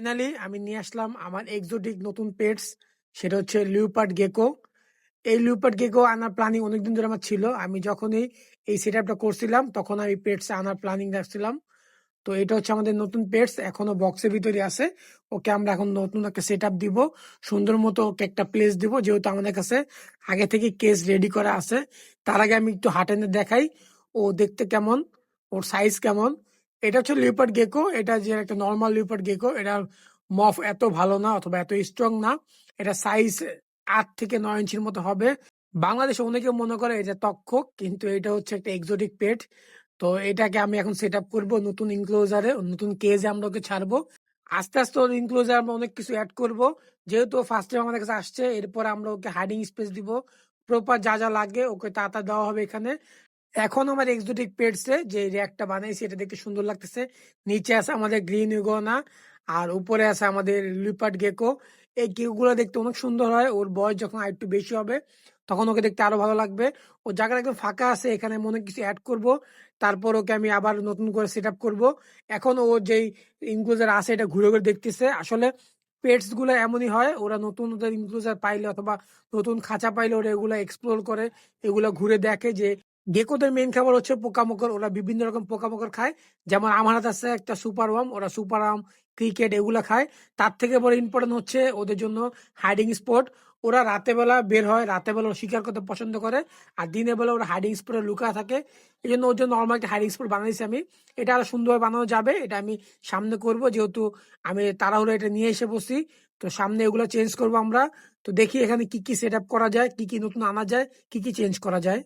Finally আমি নিয়ে আসলাম আমার এক্সোটিক নতুন পেটস। সেটা হচ্ছে লিওপার্ড গেকো। এই লিওপার্ড গেকো আনার প্ল্যানিং অনেকদিন ধরে আমার ছিল। আমি যখনই এই সেট আপটা করছিলাম তখন আমি পেটস আনার প্ল্যানিং রাখছিলাম। তো এটা হচ্ছে আমাদের নতুন পেটস, এখনো বক্সের ভিতরে আছে। ওকে আমরা এখন নতুন একটা সেট আপ দিব, সুন্দর মতো ওকে একটা প্লেস দিব, যেহেতু আমাদের কাছে আগে থেকে কেস রেডি করা আছে। তার আগে আমি একটু হাট এনে দেখাই ও দেখতে কেমন, ওর সাইজ কেমন। এটা হচ্ছে লিওপার্ড গেকো। এটা যে একটা নর্মাল লিওপার্ড গেকো, এটার মফ এত ভালো না অথবা এত স্ট্রং না। এটা সাইজ 8 থেকে 9 ইঞ্চির মতো হবে। বাংলাদেশে অনেকে মনে করে এটা তক্ষক, কিন্তু এটা হচ্ছে একটা এক্সোটিক পেট। তো এটাকে আমি এখন সেট আপ করবো নতুন ইনক্লোজারে, নতুন কেজে আমরা ওকে ছাড়বো। আস্তে আস্তে ওর ইনক্লোজার আমরা অনেক কিছু অ্যাড করব। যেহেতু ফার্স্ট টাইম আমাদের কাছে আসছে, এরপর আমরা ওকে হাইডিং স্পেস দিব, প্রপার যা যা লাগে ওকে তা তা দেওয়া হবে এখানে। এখন আমার এক্সোটিক পেটস এ যে র্যাকটা বানাইছি এটা দেখতে সুন্দর লাগতেছে। নিচে আছে আমাদের গ্রিন ইগোনা, আর উপরে আছে আমাদের লিপার্ড গেকো। এই গেকো গুলো দেখতে অনেক সুন্দর হয়। ওর বয়স যখন আর একটু বেশি হবে তখন ওকে দেখতে আরো ভালো লাগবে। ও জায়গাটা একদম ফাঁকা আছে, এখানে মনে কিছু অ্যাড করব, তারপর ওকে আমি আবার নতুন করে সেট আপ করবো। এখন ও যেই ইনক্লুজার আছে এটা ঘুরে ঘুরে দেখতেছে। আসলে পেটস গুলো এমনই হয়, ওরা নতুন নতুন ইনক্লুজার পাইলে অথবা নতুন খাঁচা পাইলে ওরা এগুলো এক্সপ্লোর করে, এগুলো ঘুরে দেখে। যে গেকোদের মেইন খাবার হচ্ছে পোকামাকড়, ওরা বিভিন্ন রকম পোকামাকড় খায়। যেমন আমার হাতে আছে একটা সুপার ওয়ার্ম, ওরা সুপার আর্ম, ক্রিকেট এগুলা খায়। তার থেকে বড় ইম্পর্টেন্ট হচ্ছে ওদের জন্য হাইডিং স্পট। ওরা রাতে বেলা বের হয়, রাতে বেলা শিকার করতে পছন্দ করে, আর দিনের বেলা ওরা হাইডিং স্পটে লুকায় থাকে। এই জন্য ওর জন্য নর্মাল একটা হাইডিং স্পট বানাইছি আমি। এটা আরো সুন্দরভাবে বানানো যাবে, এটা আমি সামনে করব, যেহেতু আমি তাড়াহুড়ো এটা নিয়ে এসে বসি। তো সামনে এগুলো চেঞ্জ করবো আমরা। তো দেখি এখানে কি কি সেট আপ করা যায়, কি কি নতুন আনা যায়, কি কি চেঞ্জ করা যায়।